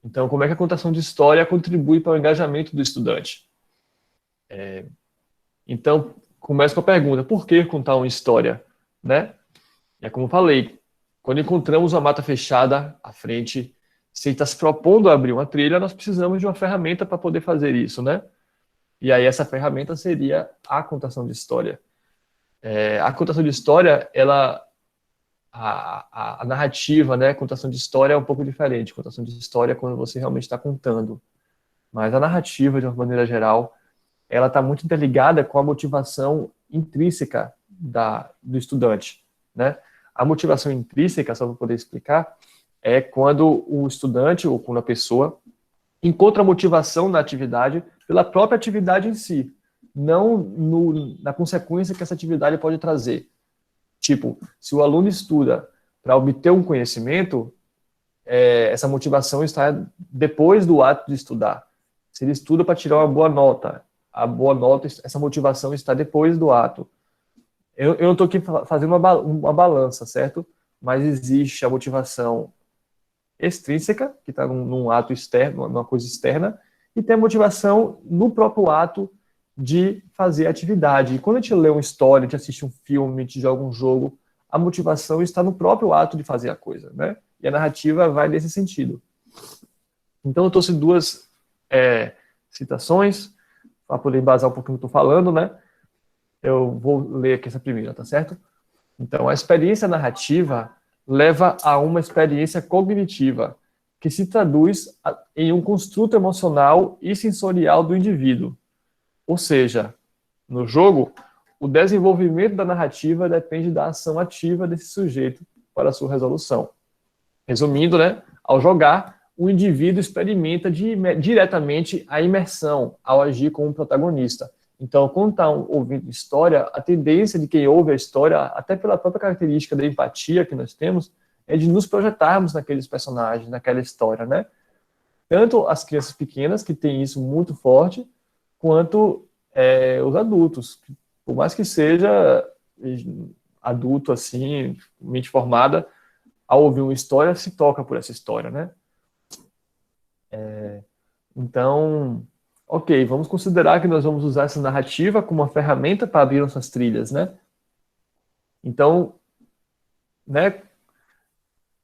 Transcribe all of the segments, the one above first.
Então, como é que a contação de história contribui para o engajamento do estudante? Então, começa com a pergunta, por que contar uma história? Né? É como eu falei, quando encontramos uma mata fechada à frente, se está se propondo a abrir uma trilha, nós precisamos de uma ferramenta para poder fazer isso, né? E aí essa ferramenta seria a contação de história. A contação de história, a narrativa, né? A contação de história é um pouco diferente. A contação de história é quando você realmente está contando. Mas a narrativa, de uma maneira geral, ela está muito interligada com a motivação intrínseca do estudante, né? A motivação intrínseca, só para poder explicar, é quando o estudante ou quando a pessoa encontra motivação na atividade pela própria atividade em si, não na consequência que essa atividade pode trazer. Tipo, se o aluno estuda para obter um conhecimento, essa motivação está depois do ato de estudar. Se ele estuda para tirar uma boa nota, a boa nota, essa motivação está depois do ato. Eu não estou aqui fazendo uma balança, certo? Mas existe a motivação extrínseca, que está num ato externo, numa coisa externa, e tem a motivação no próprio ato de fazer a atividade. E quando a gente lê uma história, a gente assiste um filme, a gente joga um jogo, a motivação está no próprio ato de fazer a coisa, né? E a narrativa vai nesse sentido. Então eu trouxe duas citações para poder embasar um pouquinho o que eu estou falando, né? Eu vou ler aqui essa primeira, tá certo? Então, a experiência narrativa leva a uma experiência cognitiva, que se traduz em um construto emocional e sensorial do indivíduo. Ou seja, no jogo, o desenvolvimento da narrativa depende da ação ativa desse sujeito para a sua resolução. Resumindo, né, ao jogar, o indivíduo experimenta diretamente a imersão ao agir como protagonista. Então, quando está ouvindo história, a tendência de quem ouve a história, até pela própria característica da empatia que nós temos, é de nos projetarmos naqueles personagens, naquela história, né? Tanto as crianças pequenas, que têm isso muito forte, quanto os adultos. Por mais que seja adulto, assim, mente formada, ao ouvir uma história, se toca por essa história, né? Então, ok, vamos considerar que nós vamos usar essa narrativa como uma ferramenta para abrir nossas trilhas, né? Então, né?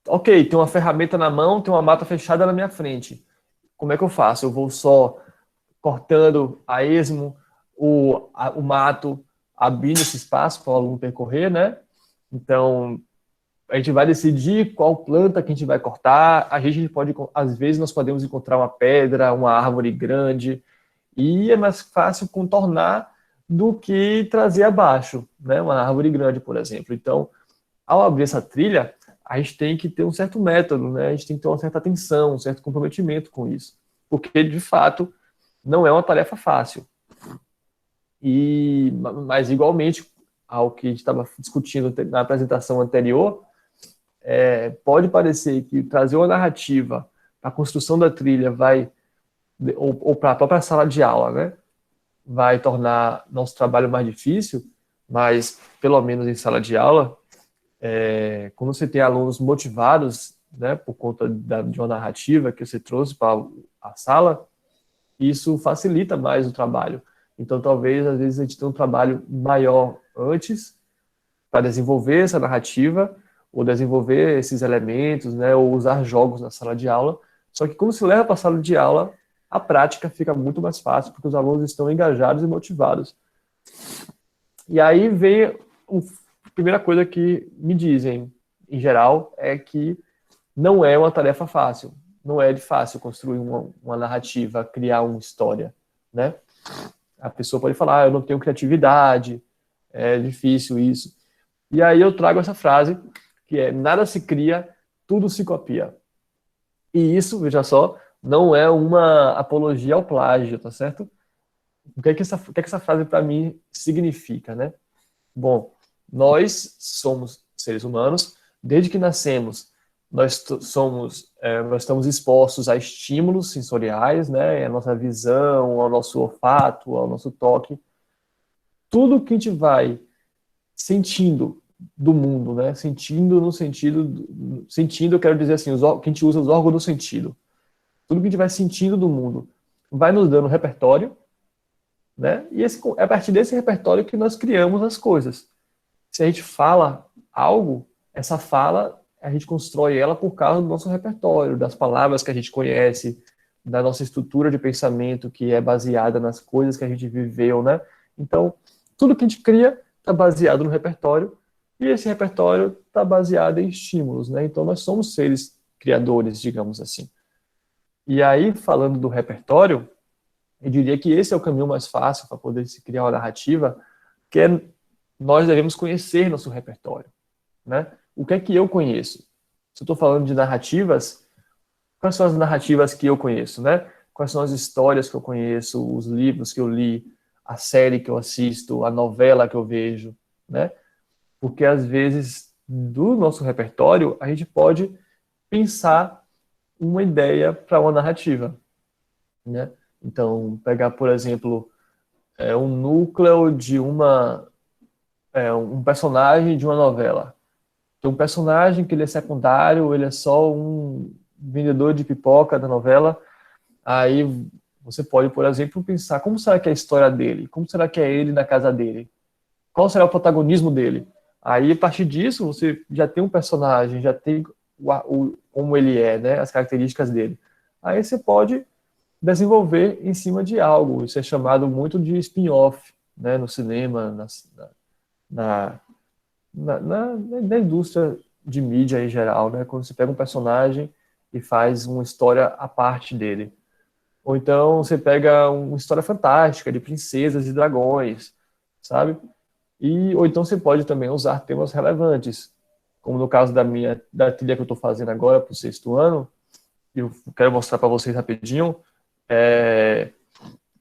Ok, tem uma ferramenta na mão, tem uma mata fechada na minha frente. Como é que eu faço? Eu vou só cortando a esmo o mato, abrindo esse espaço para o aluno percorrer, né? Então, a gente vai decidir qual planta que a gente vai cortar. A gente pode, às vezes, nós podemos encontrar uma pedra, uma árvore grande, e é mais fácil contornar do que trazer abaixo, né? Uma árvore grande, por exemplo. Então, ao abrir essa trilha, a gente tem que ter um certo método, né? A gente tem que ter uma certa atenção, um certo comprometimento com isso, porque de fato não é uma tarefa fácil. Mas igualmente ao que a gente estava discutindo na apresentação anterior, pode parecer que trazer uma narrativa para a construção da trilha ou para a própria sala de aula, né? Vai tornar nosso trabalho mais difícil, mas pelo menos em sala de aula, quando você tem alunos motivados, né, por conta de uma narrativa que você trouxe para a sala, isso facilita mais o trabalho. Então, talvez, às vezes, a gente tenha um trabalho maior antes para desenvolver essa narrativa, ou desenvolver esses elementos, né, ou usar jogos na sala de aula. Só que quando se leva para a sala de aula, a prática fica muito mais fácil, porque os alunos estão engajados e motivados. E aí vem a primeira coisa que me dizem, em geral, é que não é uma tarefa fácil. Não é de fácil construir uma narrativa, criar uma história, né? A pessoa pode falar, eu não tenho criatividade, é difícil isso. E aí eu trago essa frase, que é, nada se cria, tudo se copia. E isso, veja só, não é uma apologia ao plágio, tá certo? O que é que essa frase para mim significa, né? Bom, nós somos seres humanos, desde que nascemos, nós estamos expostos a estímulos sensoriais, né? A nossa visão, ao nosso olfato, ao nosso toque. Tudo que a gente vai sentindo do mundo, né? Sentindo no sentido... Sentindo, eu quero dizer assim, que a gente usa os órgãos do sentido. tudo que a gente vai sentindo do mundo, vai nos dando repertório, né? E é a partir desse repertório que nós criamos as coisas. Se a gente fala algo, essa fala, a gente constrói ela por causa do nosso repertório, das palavras que a gente conhece, da nossa estrutura de pensamento que é baseada nas coisas que a gente viveu, né? Então, tudo que a gente cria está baseado no repertório, e esse repertório está baseado em estímulos, né? Então, nós somos seres criadores, digamos assim. E aí, falando do repertório, eu diria que esse é o caminho mais fácil para poder se criar uma narrativa, que é nós devemos conhecer nosso repertório, né? O que é que eu conheço? Se eu estou falando de narrativas, quais são as narrativas que eu conheço, né? Quais são as histórias que eu conheço, os livros que eu li, a série que eu assisto, a novela que eu vejo, né? Porque às vezes do nosso repertório a gente pode pensar uma ideia para uma narrativa, né? Então, pegar, por exemplo, um núcleo de um personagem de uma novela. Tem um personagem que ele é secundário, ele é só um vendedor de pipoca da novela. Aí você pode, por exemplo, pensar como será que é a história dele? Como será que é ele na casa dele? Qual será o protagonismo dele? Aí, a partir disso, você já tem um personagem, já tem como ele é, né? As características dele. Aí você pode desenvolver em cima de algo. Isso é chamado muito de spin-off, né? No cinema, na, na indústria de mídia em geral, né? Quando você pega um personagem e faz uma história à parte dele. Ou então você pega uma história fantástica de princesas e dragões, sabe? Ou então você pode também usar temas relevantes, como no caso da trilha que eu estou fazendo agora para o 6º ano. Eu quero mostrar para vocês rapidinho.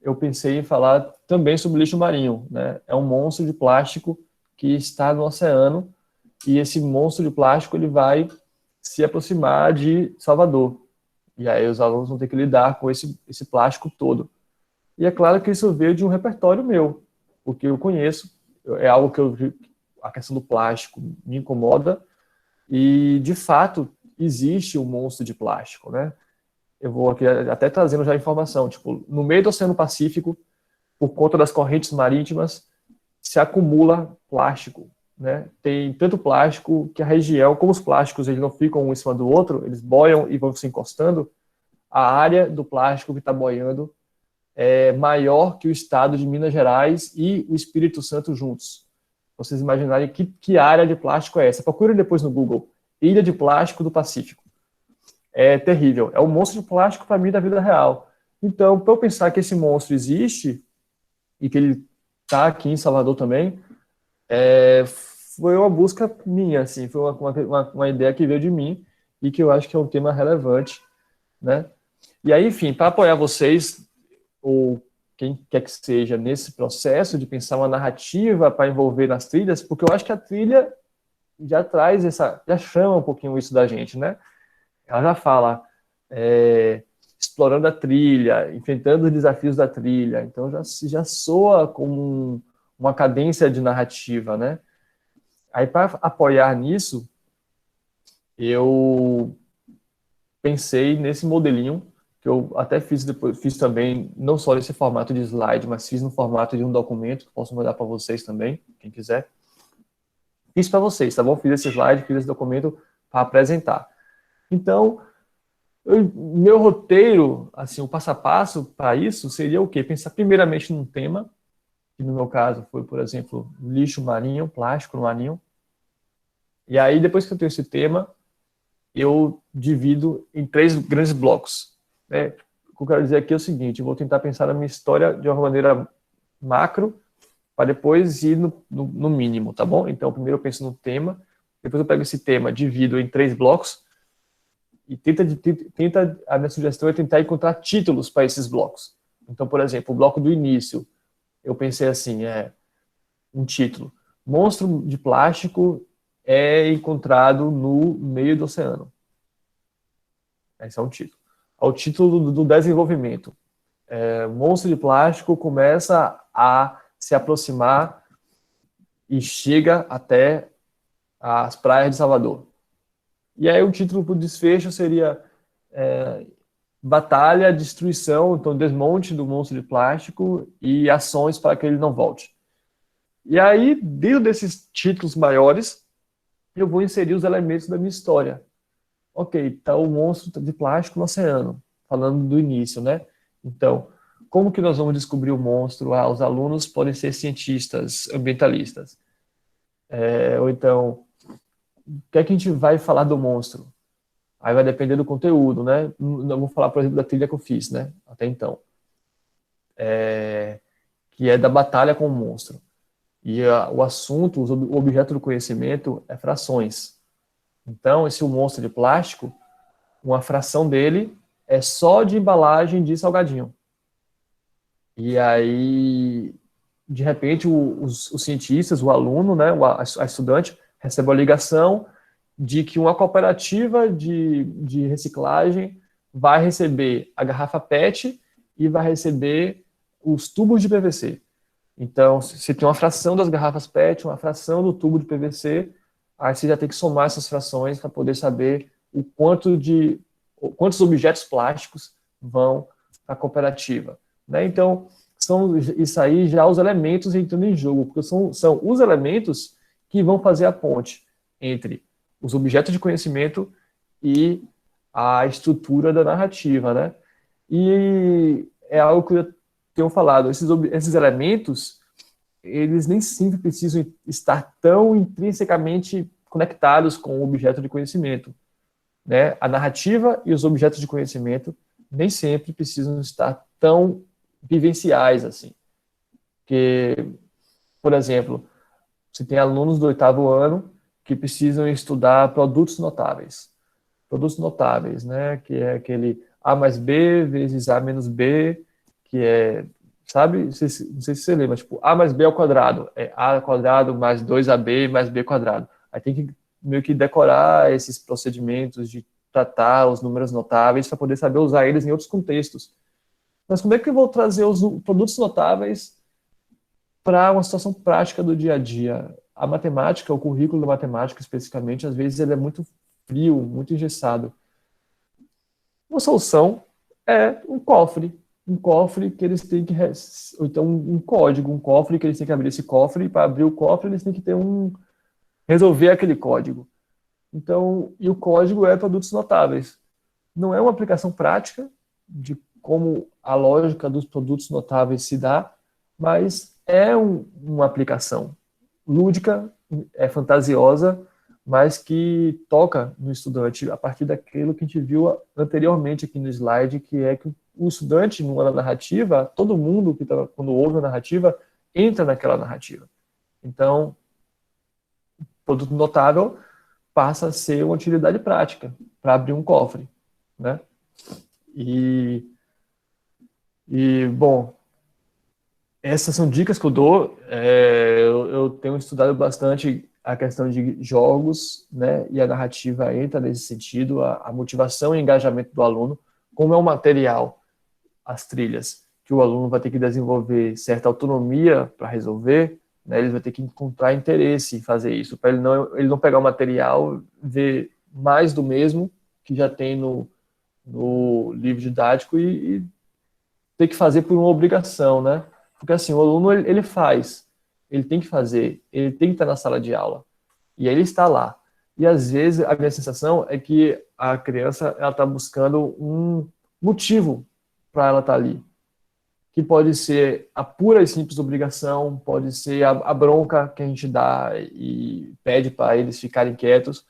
Eu pensei em falar também sobre lixo marinho, né? É um monstro de plástico que está no oceano, e esse monstro de plástico ele vai se aproximar de Salvador. E aí os alunos vão ter que lidar com esse plástico todo. E é claro que isso veio de um repertório meu, porque eu conheço, é algo que a questão do plástico me incomoda, e de fato existe um monstro de plástico, né? Eu vou aqui até trazendo já informação, tipo, no meio do Oceano Pacífico, por conta das correntes marítimas, se acumula plástico, né? Tem tanto plástico que a região, como os plásticos eles não ficam um em cima do outro, eles boiam e vão se encostando, a área do plástico que está boiando é maior que o estado de Minas Gerais e o Espírito Santo juntos. Vocês imaginarem que área de plástico é essa. Procurem depois no Google. Ilha de Plástico do Pacífico. É terrível. É um monstro de plástico para mim da vida real. Então, para eu pensar que esse monstro existe e que ele está aqui em Salvador também, foi uma busca minha, assim, foi uma ideia que veio de mim e que eu acho que é um tema relevante, né? E aí, enfim, para apoiar vocês, ou quem quer que seja, nesse processo de pensar uma narrativa para envolver nas trilhas, porque eu acho que a trilha já traz já chama um pouquinho isso da gente, né? Ela já fala explorando a trilha, enfrentando os desafios da trilha, então já soa como uma cadência de narrativa, né? Aí, para apoiar nisso, eu pensei nesse modelinho, que eu até fiz também, não só nesse formato de slide, mas fiz no formato de um documento, que posso mandar para vocês também, quem quiser. Fiz para vocês, tá bom? Fiz esse slide, fiz esse documento para apresentar. Então, meu roteiro, assim, o passo a passo para isso seria o quê? Pensar primeiramente num tema, que no meu caso foi, por exemplo, lixo marinho, plástico marinho. E aí, depois que eu tenho esse tema, eu divido em 3 grandes blocos, né? O que eu quero dizer aqui é o seguinte: eu vou tentar pensar na minha história de uma maneira macro, para depois ir no mínimo, tá bom? Então, primeiro eu penso no tema, depois eu pego esse tema, divido em 3 blocos, e a minha sugestão é tentar encontrar títulos para esses blocos. Então, por exemplo, o bloco do início, eu pensei assim, um título: monstro de plástico é encontrado no meio do oceano. Esse é um título. Ao título do desenvolvimento. Monstro de plástico começa a se aproximar e chega até as praias de Salvador. E aí o título para o desfecho seria batalha, destruição, então desmonte do monstro de plástico e ações para que ele não volte. E aí, dentro desses títulos maiores, eu vou inserir os elementos da minha história. Ok, tá o monstro de plástico no oceano, falando do início, né? Então, como que nós vamos descobrir o monstro? Ah, os alunos podem ser cientistas, ambientalistas. Ou então, o que é que a gente vai falar do monstro? Aí vai depender do conteúdo, né? Não vou falar, por exemplo, da trilha que eu fiz, né? Até então. Que é da batalha com o monstro. E o assunto, o objeto do conhecimento é frações. Então, esse monstro de plástico, uma fração dele é só de embalagem de salgadinho. E aí, de repente, os cientistas, o aluno, né, a estudante, recebe a ligação de que uma cooperativa de reciclagem vai receber a garrafa PET e vai receber os tubos de PVC. Então, se tem uma fração das garrafas PET, uma fração do tubo de PVC, aí você já tem que somar essas frações para poder saber quantos objetos plásticos vão para a cooperativa. Né? Então, são isso aí já os elementos entrando em jogo, porque são os elementos que vão fazer a ponte entre os objetos de conhecimento e a estrutura da narrativa, né? E é algo que eu tenho falado, esses elementos, eles nem sempre precisam estar tão intrinsecamente conectados com o objeto de conhecimento, né? A narrativa e os objetos de conhecimento nem sempre precisam estar tão vivenciais assim. Porque, por exemplo, você tem alunos do 8º ano que precisam estudar produtos notáveis. Produtos notáveis, né? Que é aquele A mais B vezes A menos B, que é, sabe? Não sei se você lembra, tipo, A mais B ao quadrado. É A ao quadrado mais 2AB mais B quadrado. Aí tem que meio que decorar esses procedimentos de tratar os números notáveis para poder saber usar eles em outros contextos. Mas como é que eu vou trazer os produtos notáveis para uma situação prática do dia a dia? A matemática, o currículo da matemática especificamente, às vezes ele é muito frio, muito engessado. Uma solução é um cofre que eles têm que, ou então um código, um cofre que eles têm que abrir esse cofre, e para abrir o cofre eles têm que ter resolver aquele código. Então, e o código é produtos notáveis. Não é uma aplicação prática de como a lógica dos produtos notáveis se dá, mas é uma aplicação lúdica, é fantasiosa, mas que toca no estudante a partir daquilo que a gente viu anteriormente aqui no slide, que é que o estudante, numa narrativa, todo mundo que tá, quando ouve a narrativa, entra naquela narrativa. Então, produto notável passa a ser uma utilidade prática para abrir um cofre, né? Bom, essas são dicas que eu dou. Eu tenho estudado bastante a questão de jogos, né? E a narrativa entra nesse sentido, a motivação e engajamento do aluno, como é um material, as trilhas, que o aluno vai ter que desenvolver certa autonomia para resolver, né? Ele vai ter que encontrar interesse em fazer isso, para ele não pegar o material, ver mais do mesmo que já tem no livro didático e ter que fazer por uma obrigação, né? Porque assim, o aluno, ele faz, ele tem que fazer, ele tem que estar na sala de aula, e aí ele está lá. E às vezes a minha sensação é que a criança, ela está buscando um motivo para ela estar ali, que pode ser a pura e simples obrigação, pode ser a bronca que a gente dá e pede para eles ficarem quietos,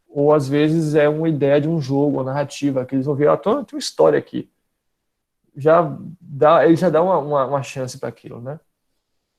ou às vezes é uma ideia de um jogo, uma narrativa, que eles vão ver, tem uma história aqui. Ele já dá uma chance para aquilo, né?